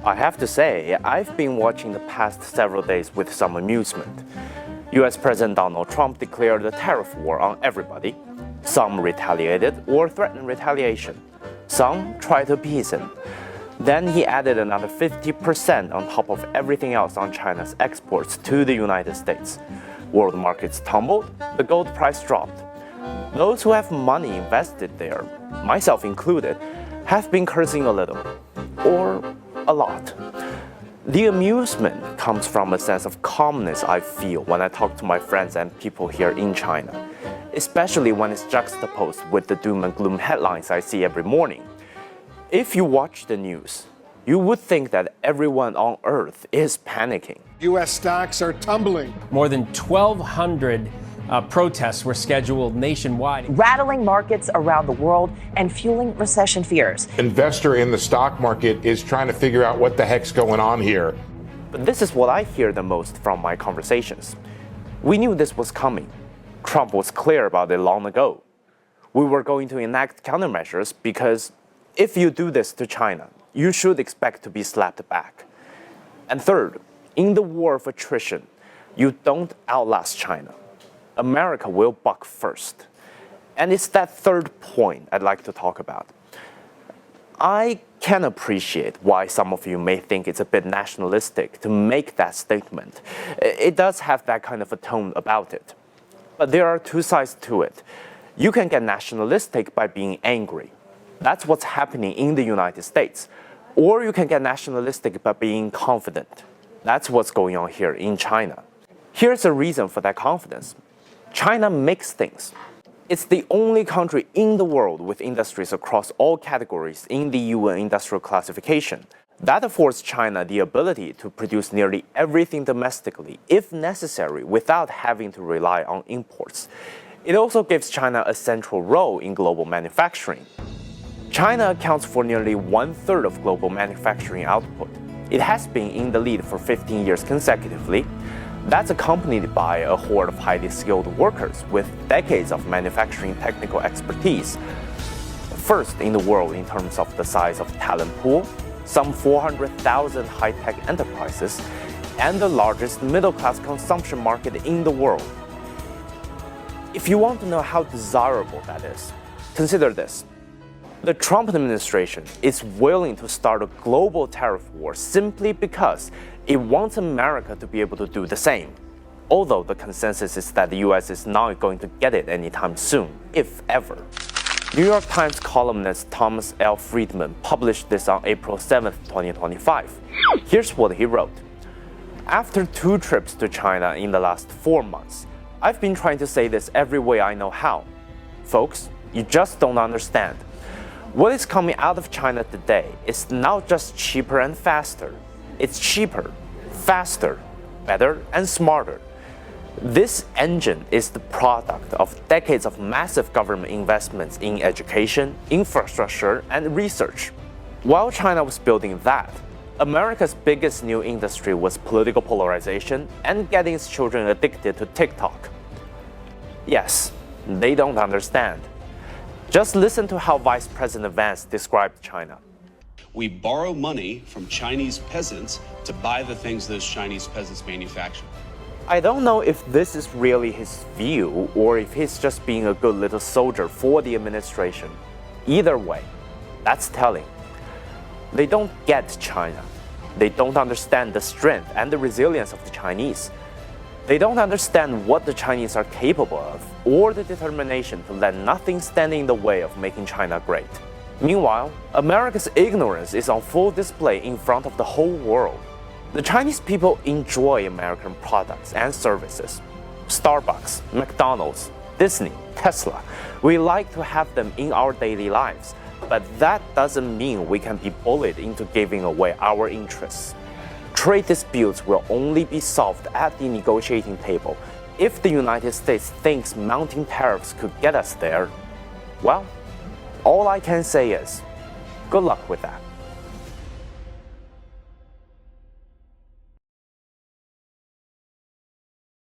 I have to say, I've been watching the past several days with some amusement. US President Donald Trump declared a tariff war on everybody. Some retaliated or threatened retaliation. Some tried to appease him. Then he added another 50% on top of everything else on China's exports to the United States. World markets tumbled, the gold price dropped. Those who have money invested there, myself included, have been cursing a little, or a lot. The amusement comes from a sense of calmness I feel when I talk to my friends and people here in China, especially when it's juxtaposed with the doom and gloom headlines I see every morning. If you watch the news, you would think that everyone on Earth is panicking. U.S. stocks are tumbling. More than 1,200 protests were scheduled nationwide, rattling markets around the world and fueling recession fears. Investor in the stock market is trying to figure out what the heck's going on here. But this is what I hear the most from my conversations. We knew this was coming. Trump was clear about it long ago. We were going to enact countermeasures because if you do this to China, you should expect to be slapped back. And third, in the war of attrition, you don't outlast China. America will buck first. And it's that third point I'd like to talk about. I can appreciate why some of you may think it's a bit nationalistic to make that statement. It does have that kind of a tone about it. But there are two sides to it. You can get nationalistic by being angry. That's what's happening in the United States. Or you can get nationalistic by being confident. That's what's going on here in China. Here's a reason for that confidence. China makes things. It's the only country in the world with industries across all categories in the UN industrial classification. That affords China the ability to produce nearly everything domestically, if necessary, without having to rely on imports. It also gives China a central role in global manufacturing. China accounts for nearly 1/3 of global manufacturing output. It has been in the lead for 15 years consecutively. That's accompanied by a horde of highly skilled workers with decades of manufacturing technical expertise. First in the world in terms of the size of talent pool, some 400,000 high-tech enterprises, and the largest middle-class consumption market in the world. If you want to know how desirable that is, consider this. The Trump administration is willing to start a global tariff war simply because it wants America to be able to do the same. Although the consensus is that the US is not going to get it anytime soon, if ever. New York Times columnist Thomas L. Friedman published this on April 7, 2025. Here's what he wrote. After 2 trips to China in the last 4 months, I've been trying to say this every way I know how. Folks, you just don't understand. What is coming out of China today is not just cheaper and faster. It's cheaper, faster, better, and smarter. This engine is the product of decades of massive government investments in education, infrastructure, and research. While China was building that, America's biggest new industry was political polarization and getting its children addicted to TikTok. Yes, they don't understand. Just listen to how Vice President Vance described China. We borrow money from Chinese peasants to buy the things those Chinese peasants manufacture. I don't know if this is really his view or if he's just being a good little soldier for the administration. Either way, that's telling. They don't get China. They don't understand the strength and the resilience of the Chinese. They don't understand what the Chinese are capable of or the determination to let nothing stand in the way of making China great. Meanwhile, America's ignorance is on full display in front of the whole world. The Chinese people enjoy American products and services. Starbucks, McDonald's, Disney, Tesla. We like to have them in our daily lives, but that doesn't mean we can be bullied into giving away our interests. Trade disputes will only be solved at the negotiating table. If the United States thinks mounting tariffs could get us there, well, all I can say is, good luck with that.